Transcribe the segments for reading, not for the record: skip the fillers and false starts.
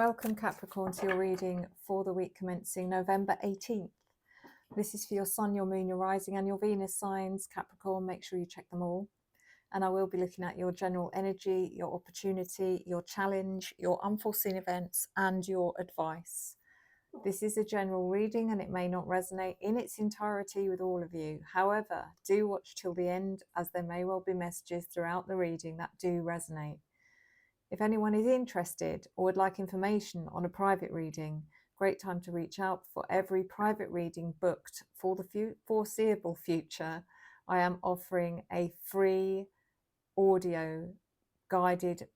Welcome Capricorn to your reading for the week commencing November 18th. This is for your Sun, your Moon, your Rising and your Venus signs. Capricorn, make sure you check them all. And I will be looking at your general energy, your opportunity, your challenge, your unforeseen events and your advice. This is a general reading and it may not resonate in its entirety with all of you. However, do watch till the end, as there may well be messages throughout the reading that do resonate. If anyone is interested or would like information on a private reading, great time to reach out. For every private reading booked for the foreseeable future, I am offering a free audio guided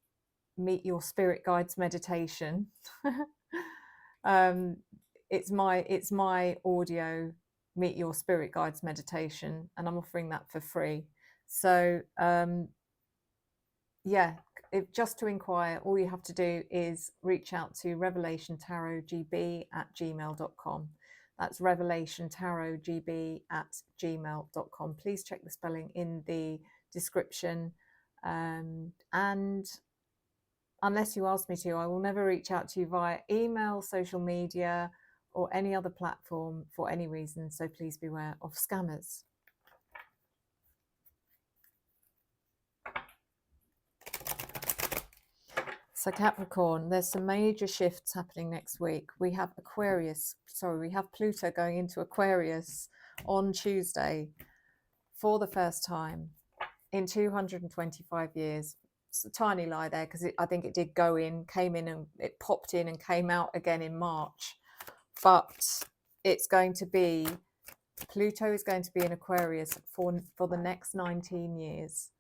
Meet Your Spirit Guides meditation. It's my audio Meet Your Spirit Guides meditation, and I'm offering that for free. So yeah, just to inquire, all you have to do is reach out to revelationtarotgb@gmail.com. That's revelationtarotgb@gmail.com. Please check the spelling in the description. And unless you ask me to, I will never reach out to you via email, social media, or any other platform for any reason. So please beware of scammers. So Capricorn, there's some major shifts happening next week. We have Pluto going into Aquarius on Tuesday for the first time in 225 years. It's a tiny lie there, because I think it did came in and it popped in and came out again in March. But it's going to be, Pluto is going to be in Aquarius for the next 19 years.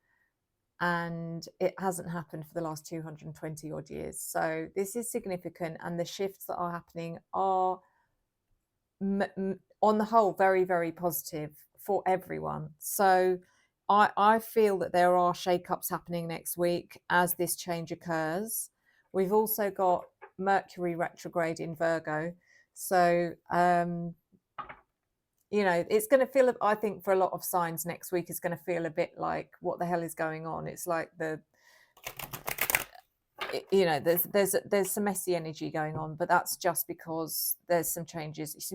And it hasn't happened for the last 220 odd years. So this is significant, and the shifts that are happening are on the whole very, very positive for everyone. So I feel that there are shake-ups happening next week as this change occurs. We've also got Mercury retrograde in Virgo. So you know, it's going to feel, I think for a lot of signs next week, is going to feel a bit like, what the hell is going on? It's like there's some messy energy going on, but that's just because there's some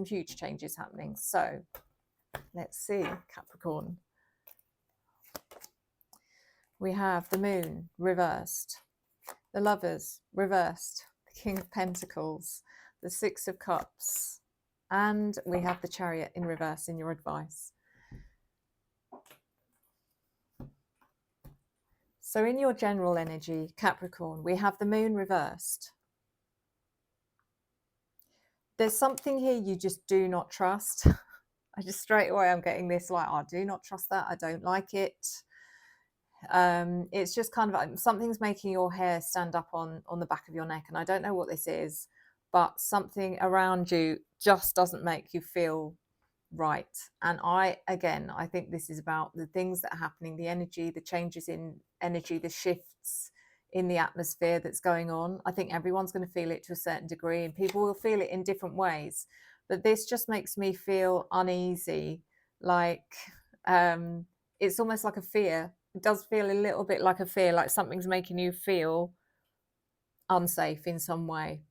huge changes happening. So let's see, Capricorn. We have the Moon reversed, the Lovers reversed, the King of Pentacles, the Six of Cups, and we have the Chariot in reverse in your advice. So in your general energy, Capricorn, we have the Moon reversed. There's something here you just do not trust. I just straight away, I'm getting this like, I do not trust that. I don't like it. It's just kind of like something's making your hair stand up on the back of your neck. And I don't know what this is, but something around you just doesn't make you feel right. And I think this is about the things that are happening, the energy, the changes in energy, the shifts in the atmosphere that's going on. I think everyone's going to feel it to a certain degree, and people will feel it in different ways. But this just makes me feel uneasy, like it's almost like a fear. It does feel a little bit like a fear, like something's making you feel unsafe in some way.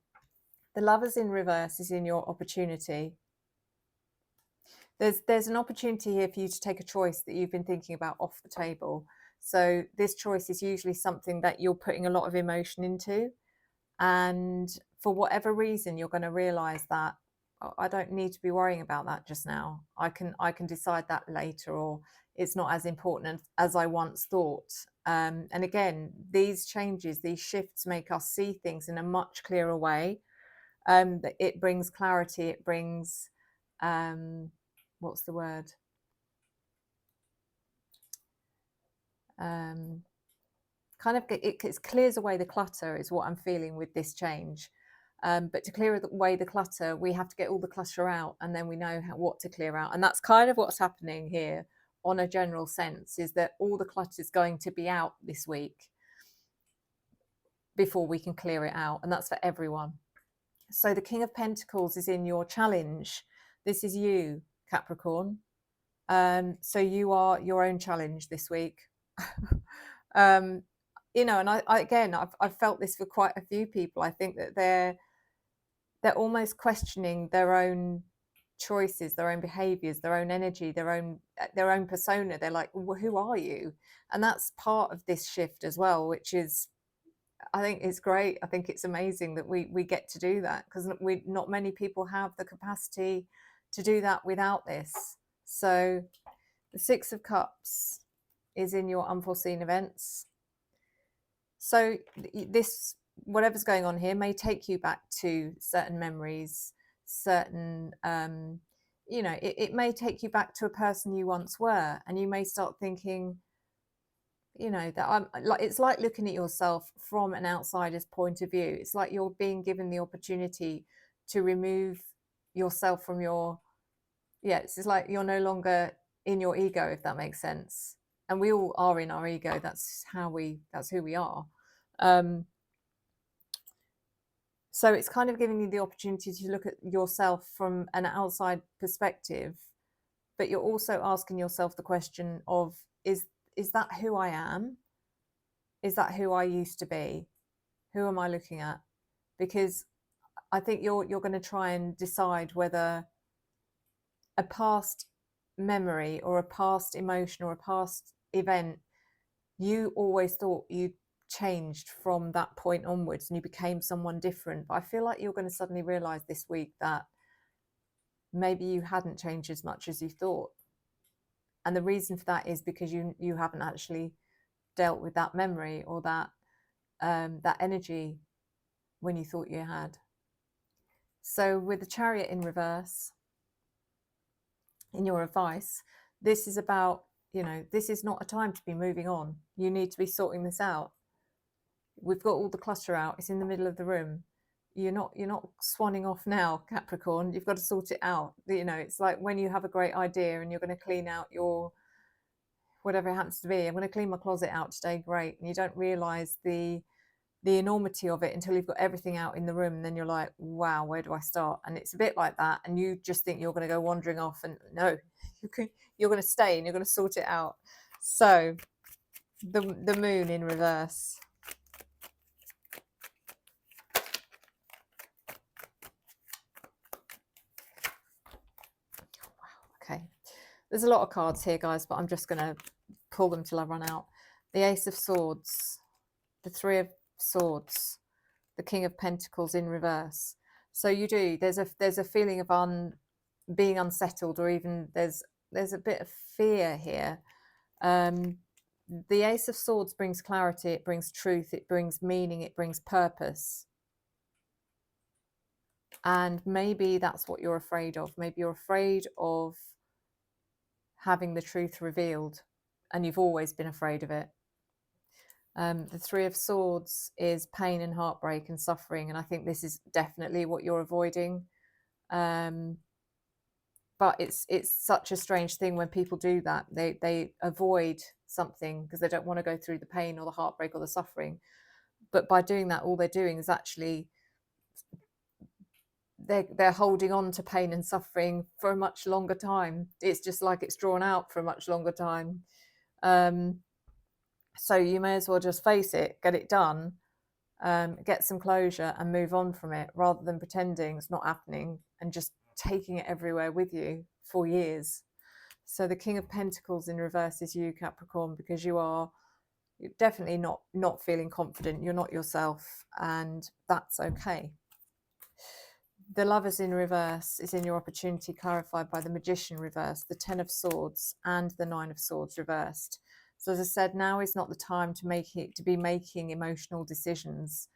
The Lovers in reverse is in your opportunity. There's an opportunity here for you to take a choice that you've been thinking about off the table. So this choice is usually something that you're putting a lot of emotion into, and for whatever reason you're going to realize that, oh, I don't need to be worrying about that just now. I can decide that later, or it's not as important as I once thought. And again, these changes, these shifts make us see things in a much clearer way. It brings clarity. It brings what's the word? Kind of it clears away the clutter is what I'm feeling with this change. But to clear away the clutter, we have to get all the clutter out, and then we know what to clear out. And that's kind of what's happening here on a general sense, is that all the clutter is going to be out this week before we can clear it out. And that's for everyone. So the King of Pentacles is in your challenge. This is you, Capricorn. So you are your own challenge this week. You know, and I've felt this for quite a few people. I think that they're almost questioning their own choices, their own behaviors, their own energy, their own persona. They're like, well, who are you? And that's part of this shift as well, which is, I think it's great. I think it's amazing that we get to do that, because we, not many people have the capacity to do that without this. So the Six of Cups is in your unforeseen events. So this, whatever's going on here, may take you back to certain memories, certain, you know, it may take you back to a person you once were, and you may start thinking, you know, that I'm like, it's like looking at yourself from an outsider's point of view. It's like you're being given the opportunity to remove yourself from your, yeah, it's like you're no longer in your ego, if that makes sense. And we all are in our ego. That's who we are. So it's kind of giving you the opportunity to look at yourself from an outside perspective, but you're also asking yourself the question of, is that who I am? Is that who I used to be? Who am I looking at? Because I think you're going to try and decide whether a past memory or a past emotion or a past event, you always thought you changed from that point onwards and you became someone different. But I feel like you're going to suddenly realize this week that maybe you hadn't changed as much as you thought. And the reason for that is because you haven't actually dealt with that memory or that that energy when you thought you had. So with the Chariot in reverse, in your advice, this is about, you know, this is not a time to be moving on. You need to be sorting this out. We've got all the clutter out. It's in the middle of the room. You're not swanning off now, Capricorn. You've got to sort it out. You know, it's like when you have a great idea and you're going to clean out your, whatever it happens to be. I'm going to clean my closet out today. Great. And you don't realize the enormity of it until you've got everything out in the room, and then you're like, wow, where do I start? And it's a bit like that, and you just think you're going to go wandering off, and no, you're going to stay and you're going to sort it out. So the moon in reverse. Wow, okay, there's a lot of cards here, guys, but I'm just going to pull them till I run out. The Ace of Swords, the Three of Swords, the King of Pentacles in reverse. So you do, there's a feeling of being unsettled, or even there's a bit of fear here. The Ace of Swords brings clarity, it brings truth, it brings meaning, it brings purpose. And maybe that's what you're afraid of. Maybe you're afraid of having the truth revealed, and you've always been afraid of it. The Three of Swords is pain and heartbreak and suffering, and I think this is definitely what you're avoiding. But it's such a strange thing when people do that. They avoid something because they don't want to go through the pain or the heartbreak or the suffering. But by doing that, all they're doing is actually they're holding on to pain and suffering for a much longer time. It's just like it's drawn out for a much longer time. So you may as well just face it, get it done, get some closure and move on from it, rather than pretending it's not happening and just taking it everywhere with you for years. So the King of Pentacles in reverse is you, Capricorn, because you're definitely not feeling confident. You're not yourself, and that's okay. The Lovers in reverse is in your opportunity, clarified by the Magician reversed, the Ten of Swords and the Nine of Swords reversed. So as I said, now is not the time to be making emotional decisions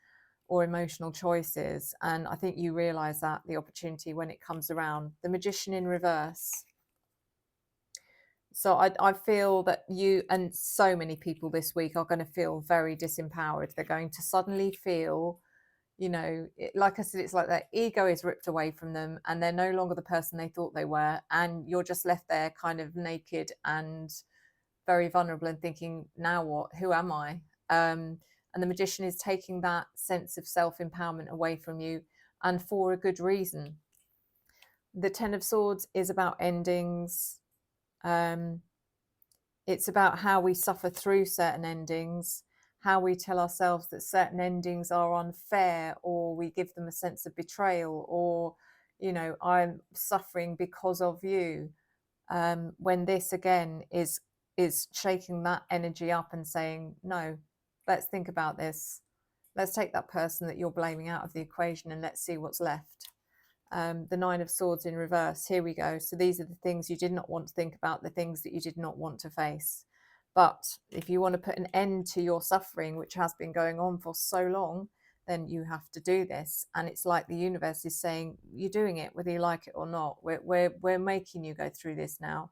or emotional choices. And I think you realize that, the opportunity, when it comes around. The Magician in reverse. So I feel that you and so many people this week are going to feel very disempowered. They're going to suddenly feel, you know, like I said, it's like their ego is ripped away from them and they're no longer the person they thought they were. And you're just left there kind of naked and very vulnerable and thinking, now what? Who am I? And the Magician is taking that sense of self-empowerment away from you, and for a good reason. The Ten of Swords is about endings. It's about how we suffer through certain endings, how we tell ourselves that certain endings are unfair, or we give them a sense of betrayal, or, you know, I'm suffering because of you. When this again is shaking that energy up and saying, no, let's think about this. Let's take that person that you're blaming out of the equation and let's see what's left. The Nine of Swords in reverse. Here we go. So these are the things you did not want to think about, the things that you did not want to face. But if you want to put an end to your suffering, which has been going on for so long, then you have to do this. And it's like the universe is saying, you're doing it whether you like it or not. We're making you go through this now,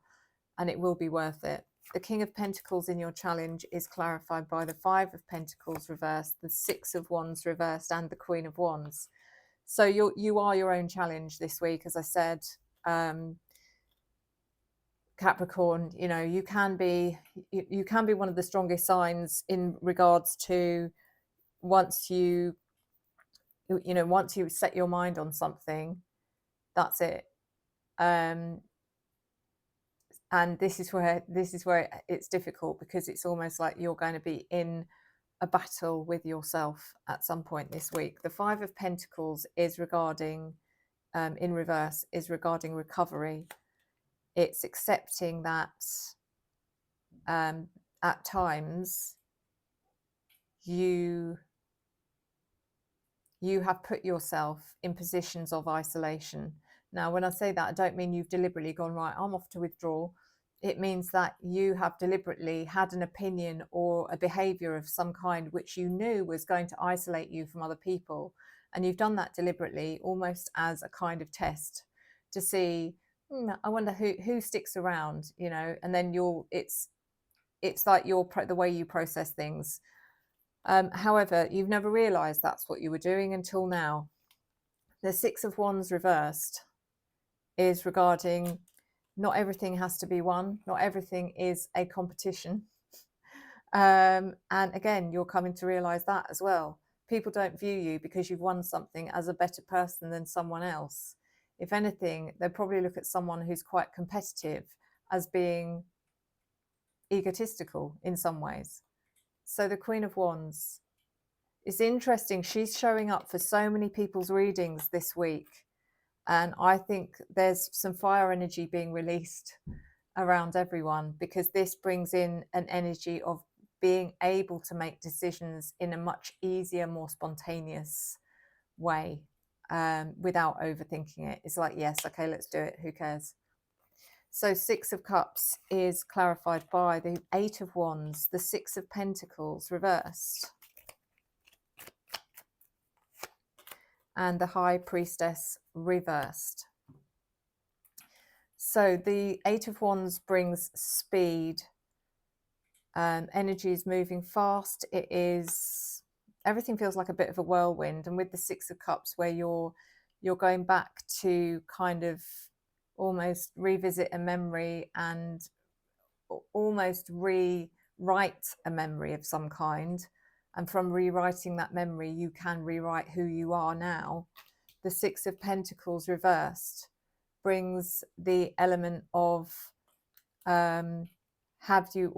and it will be worth it. The King of Pentacles in your challenge is clarified by the Five of Pentacles reversed, the Six of Wands reversed, and the Queen of Wands. So you are your own challenge this week, as I said. Capricorn, you know, you can be one of the strongest signs in regards to once you set your mind on something, that's it. And this is where it's difficult, because it's almost like you're going to be in a battle with yourself at some point this week. The Five of Pentacles is regarding in reverse is regarding recovery. It's accepting that at times you have put yourself in positions of isolation. Now, when I say that, I don't mean you've deliberately gone, right, I'm off to withdraw. It means that you have deliberately had an opinion or a behavior of some kind which you knew was going to isolate you from other people. And you've done that deliberately, almost as a kind of test to see, I wonder who sticks around, you know, and then it's like the way you process things. However, you've never realized that's what you were doing until now. The Six of Wands reversed is regarding not everything has to be won. Not everything is a competition. And again, you're coming to realize that as well. People don't view you because you've won something as a better person than someone else. If anything, they probably look at someone who's quite competitive as being egotistical in some ways. So the Queen of Wands, it's interesting. She's showing up for so many people's readings this week. And I think there's some fire energy being released around everyone, because this brings in an energy of being able to make decisions in a much easier, more spontaneous way, without overthinking it. It's like, yes, okay, let's do it. Who cares? So Six of Cups is clarified by the Eight of Wands, the Six of Pentacles reversed, and the High Priestess reversed. So the Eight of Wands brings speed. Energy is moving fast. Everything feels like a bit of a whirlwind. And with the Six of Cups, where you're going back to kind of almost revisit a memory and almost rewrite a memory of some kind. And from rewriting that memory, you can rewrite who you are now. The Six of Pentacles reversed brings the element of have you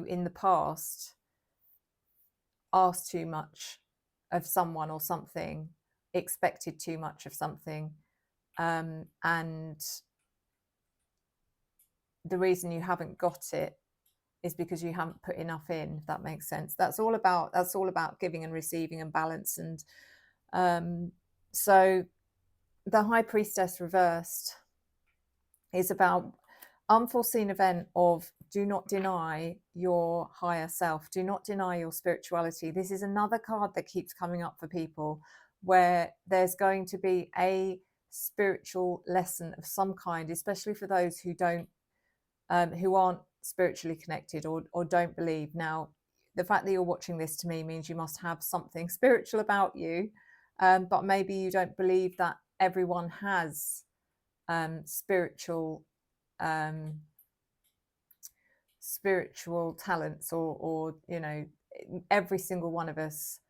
in the past asked too much of someone or something, expected too much of something, and the reason you haven't got it is because you haven't put enough in, if that makes sense. That's all about giving and receiving and balance. And so the High Priestess reversed is about unforeseen event of do not deny your higher self. Do not deny your spirituality. This is another card that keeps coming up for people, where there's going to be a spiritual lesson of some kind, especially for those who aren't spiritually connected or don't believe. Now, the fact that you're watching this to me means you must have something spiritual about you, but maybe you don't believe that everyone has spiritual talents, or you know, every single one of us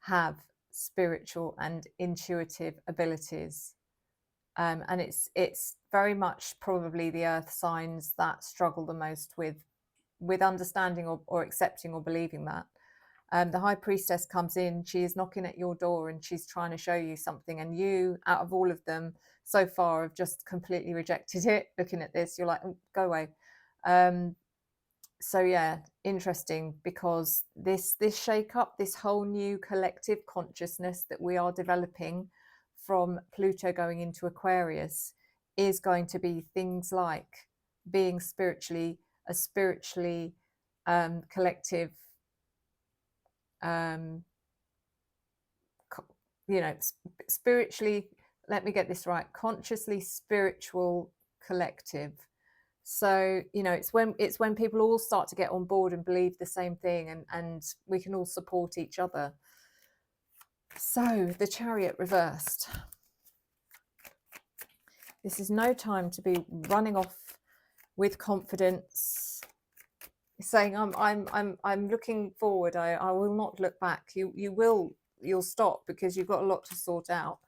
have spiritual and intuitive abilities, and it's very much probably the earth signs that struggle the most with understanding or accepting or believing that. The High Priestess comes in, she is knocking at your door and she's trying to show you something, and you, out of all of them so far, have just completely rejected it. Looking at this, you're like, oh, go away. So yeah, interesting, because this shake up, this whole new collective consciousness that we are developing from Pluto going into Aquarius is going to be things like being spiritually collective, spiritually, let me get this right, consciously spiritual collective. So, it's when people all start to get on board and believe the same thing, and we can all support each other. So the Chariot reversed. This is no time to be running off with confidence, saying I'm looking forward. I will not look back. You'll stop because you've got a lot to sort out.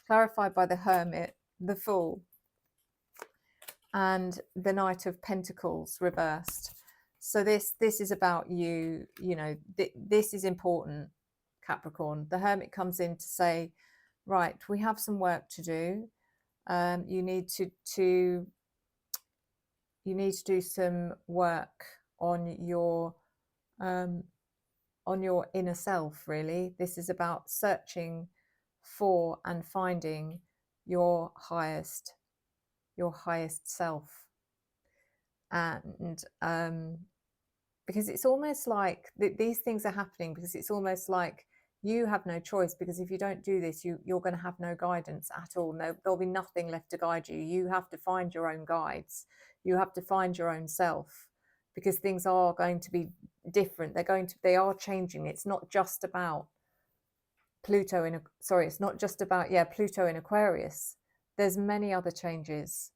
Clarified by the Hermit, the Fool, and the Knight of Pentacles reversed. So this is about you. This is important, Capricorn. The Hermit comes in to say, right, we have some work to do. You need to do some work on your inner self, really. This is about searching for and finding your highest self. And because it's almost like these things are happening because it's almost like you have no choice, because if you don't do this, you're going to have no guidance at all. There'll be nothing left to guide you. You have to find your own guides. You have to find your own self, because things are going to be different. They are changing. It's not just about Pluto in Aquarius. There's many other changes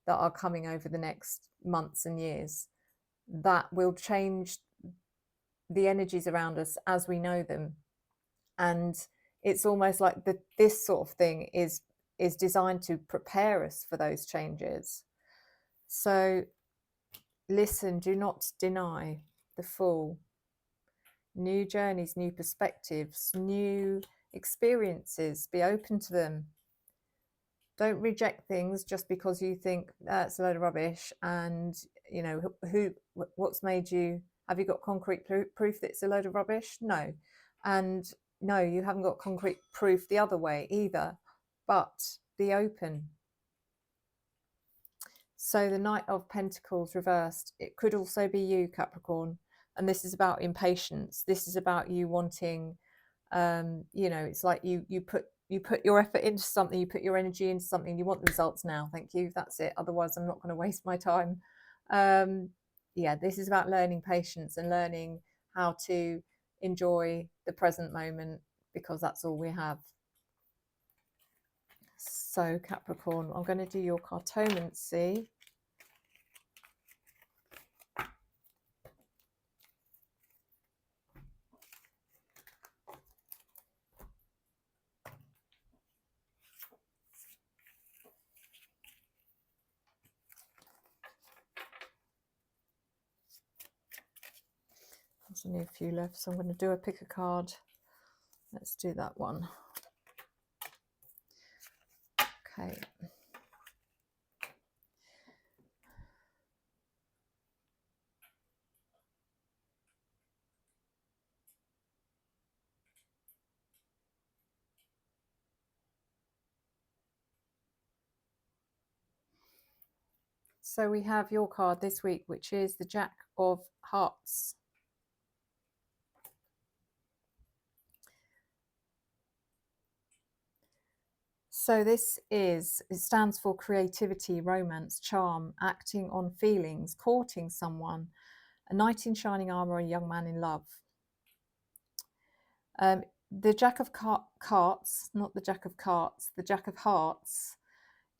that are coming over the next months and years that will change the energies around us as we know them. And it's almost like this sort of thing is designed to prepare us for those changes. So listen, do not deny. The Fool. New journeys, new perspectives, new experiences. Be open to them. Don't reject things just because you think that's a load of rubbish. And what's made you, have you got concrete proof that it's a load of rubbish? No. And no, you haven't got concrete proof the other way either, but be open. So the Knight of Pentacles reversed, it could also be you, Capricorn. And this is about impatience. This is about you wanting, it's like you put your effort into something, you put your energy into something, you want the results now. Thank you. That's it. Otherwise, I'm not going to waste my time. This is about learning patience and learning how to enjoy the present moment, because that's all we have. So Capricorn, I'm going to do your Cartomancy. There's only a few left, so I'm going to do a pick a card. Let's do that one. Okay. So we have your card this week, which is the Jack of Hearts. So it stands for creativity, romance, charm, acting on feelings, courting someone, a knight in shining armor, a young man in love. The Jack of Carts, not the Jack of Carts, the Jack of Hearts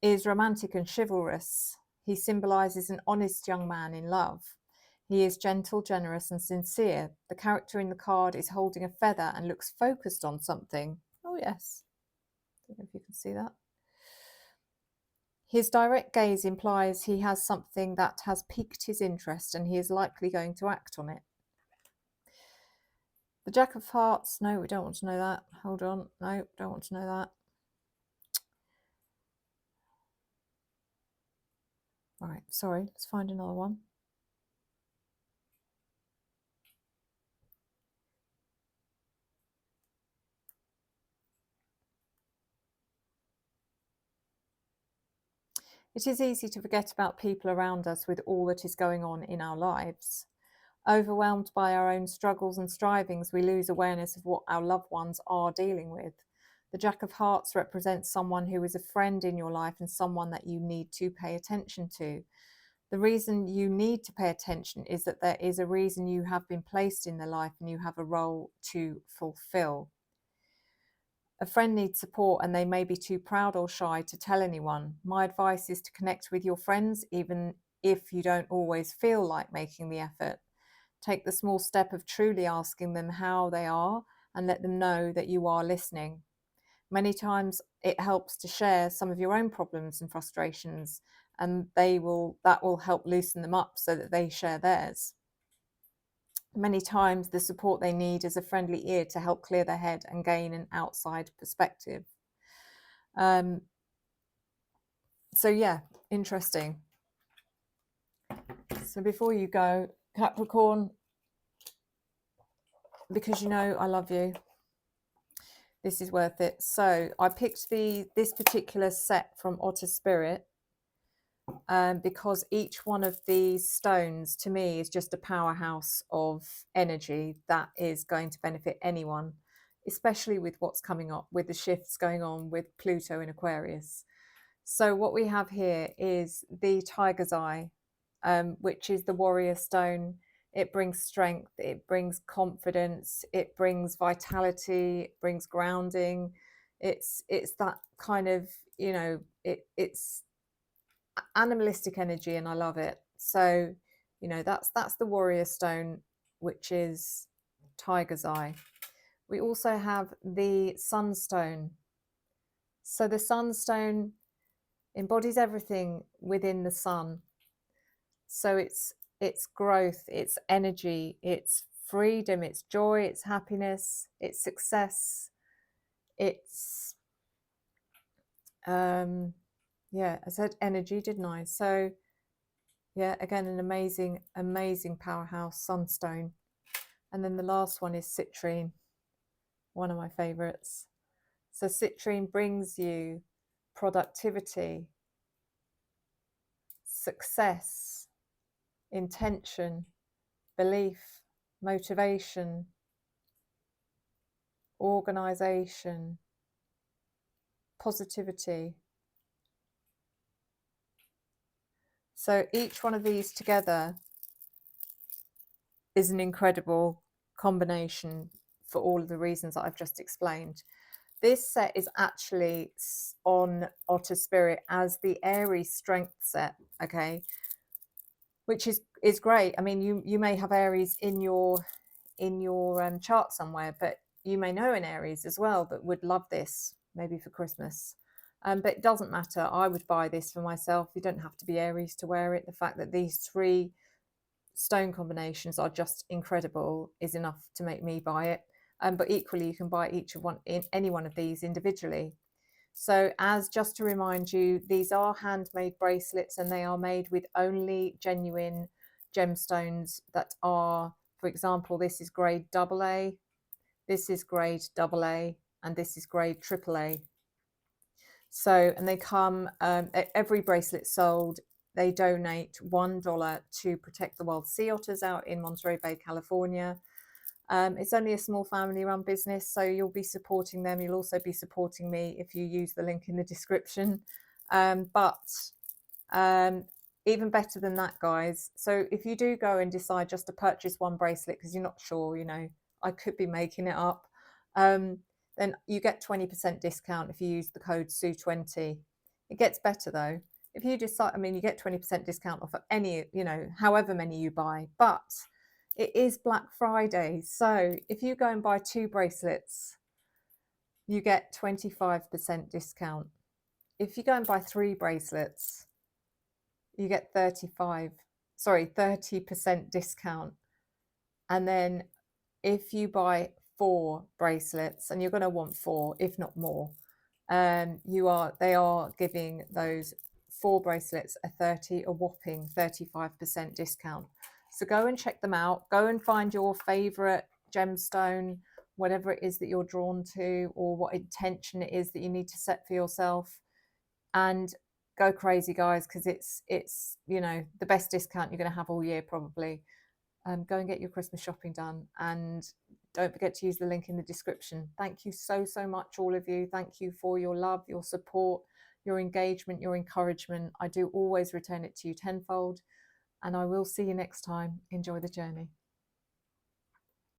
is romantic and chivalrous. He symbolizes an honest young man in love. He is gentle, generous, and sincere. The character in the card is holding a feather and looks focused on something. Oh, yes. I don't know if you can see that. His direct gaze implies he has something that has piqued his interest and he is likely going to act on it. The Jack of Hearts. No, we don't want to know that. Hold on. No, don't want to know that. Right, sorry. Let's find another one. It is easy to forget about people around us with all that is going on in our lives. Overwhelmed by our own struggles and strivings, we lose awareness of what our loved ones are dealing with. The Jack of Hearts represents someone who is a friend in your life and someone that you need to pay attention to. The reason you need to pay attention is that there is a reason you have been placed in their life and you have a role to fulfill. A friend needs support and they may be too proud or shy to tell anyone. My advice is to connect with your friends, even if you don't always feel like making the effort. Take the small step of truly asking them how they are and let them know that you are listening. Many times it helps to share some of your own problems and frustrations, and that will help loosen them up so that they share theirs. Many times the support they need is a friendly ear to help clear their head and gain an outside perspective. So yeah, interesting. So before you go, Capricorn, because you know I love you, this is worth it. So I picked this particular set from Otter Spirit because each one of these stones to me is just a powerhouse of energy that is going to benefit anyone, especially with what's coming up with the shifts going on with Pluto in Aquarius. So what we have here is the Tiger's Eye, which is the warrior stone. It brings strength, it brings confidence, it brings vitality, it brings grounding. It's that kind of, you know, it's animalistic energy, and I love it. So, you know, that's the warrior stone, which is Tiger's Eye. We also have the Sunstone. So the Sunstone embodies everything within the sun. So it's growth, it's energy, it's freedom, it's joy, it's happiness, it's success, it's yeah, I said energy, didn't I? So yeah, again, an amazing powerhouse sunstone. And then the last one is citrine, one of my favorites. So citrine brings you productivity, success, intention, belief, motivation, organization, positivity. So each one of these together is an incredible combination for all of the reasons that I've just explained. This set is actually on Otter Spirit as the Aries strength set, okay, which is great. I mean, you may have Aries in your chart somewhere, but you may know an Aries as well that would love this, maybe for Christmas. But it doesn't matter. I would buy this for myself. You don't have to be Aries to wear it. The fact that these three stone combinations are just incredible is enough to make me buy it. But equally, you can buy any one of these individually. So as just to remind you, these are handmade bracelets and they are made with only genuine gemstones that are, for example, this is grade AA, this is grade AA, and this is grade AAA. So, and they come, every bracelet sold, they donate $1 to protect the wild sea otters out in Monterey Bay, California. It's only a small family-run business, so you'll be supporting them. You'll also be supporting me if you use the link in the description. But even better than that, guys. So if you do go and decide just to purchase one bracelet because you're not sure, you know, I could be making it up, then you get 20% discount if you use the code SUE20. It gets better though. If you decide, I mean, you get 20% discount off of any, you know, however many you buy, but it is Black Friday. So if you go and buy 2 bracelets, you get 25% discount. If you go and buy 3 bracelets, you get 30% discount. And then if you buy 4 bracelets, and you're going to want 4, if not more. They are giving those 4 bracelets a whopping 35% discount. So go and check them out. Go and find your favorite gemstone, whatever it is that you're drawn to, or what intention it is that you need to set for yourself, and go crazy, guys, because it's you know, the best discount you're going to have all year probably. Go and get your Christmas shopping done, and don't forget to use the link in the description. Thank you so much, all of you. Thank you for your love, your support, your engagement, your encouragement. I do always return it to you tenfold, and I will see you next time. Enjoy the journey.